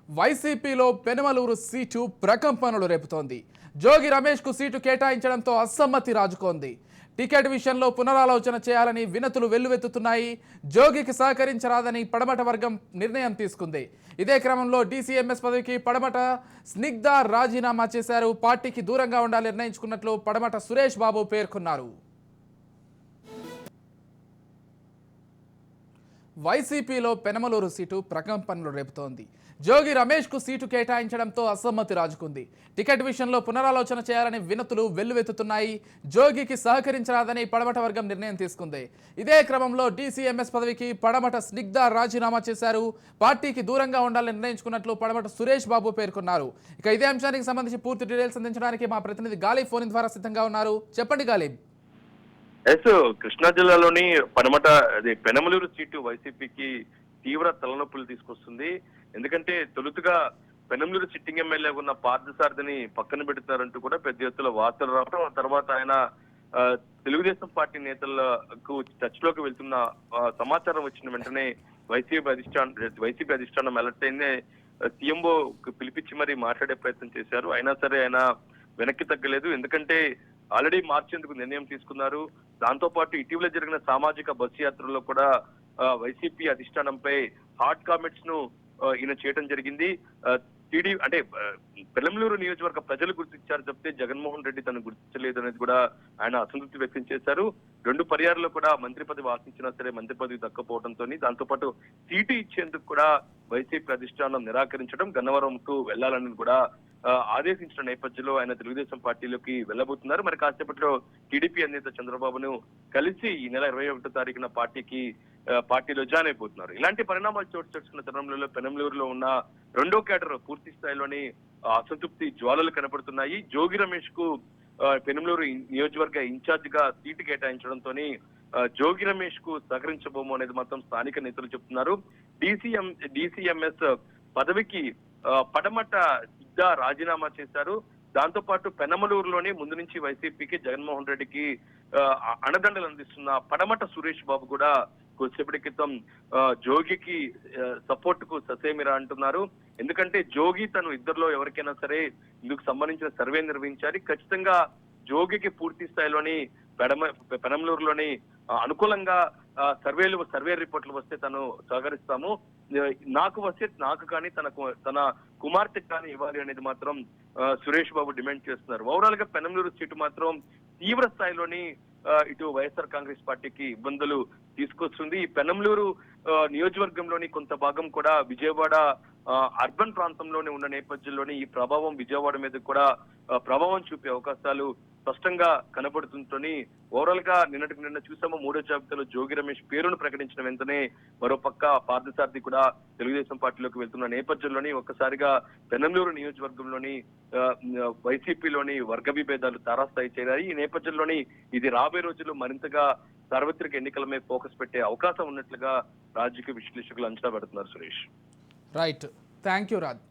వైసీపీలో పెనమలూరు సీటు ప్రకంపనలు రేపుతోంది. జోగి రమేష్కు సీటు కేటాయించడంతో అసమ్మతి రాజుతోంది. టికెట్ విషయంలో పునరాలోచన చేయాలని వినతులు వెల్లువెత్తుతున్నాయి. జోగికి సహకరించరాదని పడమట వర్గం నిర్ణయం తీసుకుంది. ఇదే క్రమంలో డీసీఎంఎస్ పదవికి పడమట స్నిగ్ధ రాజీనామా చేశారు. పార్టీకి దూరంగా ఉండాలని నిర్ణయించుకున్నట్లు పడమట సురేష్ బాబు పేర్కొన్నారు. వైసీపీలో పెనమలూరు సీటు ప్రకంపనలు రేపుతోంది. జోగి రమేష్కు సీటు కేటాయించడంతో అసమ్మతి రాజుకుంది. టికెట్ విషయంలో పునరాలోచన చేయాలని వినతులు వెల్లువెత్తుతున్నాయి. జోగికి సహకరించరాదని పడమట వర్గం నిర్ణయం తీసుకుంది. ఇదే క్రమంలో డీసీఎంఎస్ పదవికి పడమట స్నిగ్ధ రాజీనామా చేశారు. పార్టీకి దూరంగా ఉండాలని నిర్ణయించుకున్నట్లు పడమట సురేష్ బాబు పేర్కొన్నారు. ఇక ఇదే అంశానికి సంబంధించి పూర్తి డీటెయిల్స్ అందించడానికి మా ప్రతినిధి గాలిబ్ ఫోన్ ద్వారా సిద్ధంగా ఉన్నారు. చెప్పండి గాలిబ్. కృష్ణా జిల్లాలోని పెనమలూరు సీటు వైసీపీకి తీవ్ర తలనొప్పులు తీసుకొస్తుంది. ఎందుకంటే తొలుతగా పెనమలూరు సిట్టింగ్ ఎమ్మెల్యే ఉన్న పార్థసారథిని పక్కన పెడుతున్నారంటూ కూడా పెద్ద ఎత్తున వార్తలు రావడం, ఆ తర్వాత ఆయన తెలుగుదేశం పార్టీ నేతలకు టచ్ లోకి వెళ్తున్న సమాచారం వచ్చిన వెంటనే వైసీపీ అధిష్టానం అలర్ట్ అయింది. సీఎంఓ పిలిపించి మరీ మాట్లాడే ప్రయత్నం చేశారు. అయినా సరే ఆయన వెనక్కి తగ్గలేదు. ఎందుకంటే ఆల్రెడీ మార్చేందుకు నిర్ణయం తీసుకున్నారు. దాంతో పాటు ఇటీవల జరిగిన సామాజిక బస్సు యాత్రలో కూడా వైసీపీ అధిష్టానంపై హాట్ కామెంట్స్ ను ఈయన చేయడం జరిగింది. పెనమలూరు నియోజకవర్గ ప్రజలు గుర్తించారు చెప్తే జగన్మోహన్ రెడ్డి తను గుర్తించలేదు అనేది కూడా ఆయన అసంతృప్తి వ్యక్తం చేశారు. 2 పర్యాయాల్లో కూడా మంత్రి పదవి ఆశించినా సరే మంత్రి పదవి దక్కపోవడంతో దాంతో పాటు సీటు ఇచ్చేందుకు కూడా వైసీపీ అధిష్టానం నిరాకరించడం, గన్నవరంకు వెళ్లాలని కూడా ఆదేశించిన నేపథ్యంలో ఆయన తెలుగుదేశం పార్టీలోకి వెళ్లబోతున్నారు. మరి కాసేపట్లో టీడీపీ అధినేత చంద్రబాబును కలిసి ఈ నెల 21వ తారీఖున పార్టీలో జాయిన్ అయిపోతున్నారు. ఇలాంటి పరిణామాలు చోటు చేసుకున్న తరుణంలో పెనమలూరులో ఉన్న 2వ కేడర్ పూర్తి స్థాయిలోని అసంతృప్తి జ్వాలలు కనబడుతున్నాయి. జోగి రమేష్ కు పెనమలూరు నియోజకవర్గ ఇన్ఛార్జ్ గా సీటు కేటాయించడంతో జోగి రమేష్ కు సహకరించబోము అనేది మాత్రం స్థానిక నేతలు చెప్తున్నారు. డీసీఎంఎస్ పదవికి పడమట సిద్ధ రాజీనామా చేశారు. దాంతో పాటు పెనమలూరులోనే ముందు నుంచి వైసీపీకి జగన్మోహన్ రెడ్డికి అండదండలు అందిస్తున్న పడమట సురేష్ బాబు కూడా కొద్దిసేపటి క్రితం జోగికి సపోర్ట్ కు ససేమిరా అంటున్నారు. ఎందుకంటే జోగి తను ఇద్దరిలో ఎవరికైనా సరే ఇందుకు సంబంధించిన సర్వే నిర్వహించాలి. ఖచ్చితంగా జోగికి పూర్తి స్థాయిలోని పెనమలూరులోని అనుకూలంగా సర్వే రిపోర్ట్లు వస్తే తను సహకరిస్తాము, నాకు వస్తే నాకు కానీ తన కుమార్తెకు కానీ ఇవ్వాలి అనేది మాత్రం సురేష్ బాబు డిమాండ్ చేస్తున్నారు. ఓవరాల్ గా పెనమలూరు సీటు మాత్రం తీవ్ర స్థాయిలోని ఇటు వైఎస్ఆర్ కాంగ్రెస్ పార్టీకి ఇబ్బందులు తీసుకొస్తుంది. ఈ పెనమలూరు నియోజకవర్గంలోని కొంత భాగం కూడా విజయవాడ అర్బన్ ప్రాంతంలోనే ఉన్న నేపథ్యంలోని ఈ ప్రభావం విజయవాడ మీద కూడా ప్రభావం చూపే అవకాశాలు స్పష్టంగా కనబడుతుందని ఓవరాల్ గా నిన్న చూసాము. 3వ జాబితాలో జోగి రమేష్ పేరును ప్రకటించిన వెంటనే మరోపక్క పార్థసారథి కూడా తెలుగుదేశం పార్టీలోకి వెళ్తున్న నేపథ్యంలోని ఒక్కసారిగా పెనమలూరు నియోజకవర్గంలోని వైసీపీలోని వర్గ విభేదాలు తారాస్థాయి చేరాయి. ఈ నేపథ్యంలోని ఇది రాబోయే రోజుల్లో మరింతగా సార్వత్రిక ఎన్నికల మీద ఫోకస్ పెట్టే అవకాశం ఉన్నట్లుగా రాజకీయ విశ్లేషకులు అంచనా పెడుతున్నారు. Suresh. Right, thank you Raj.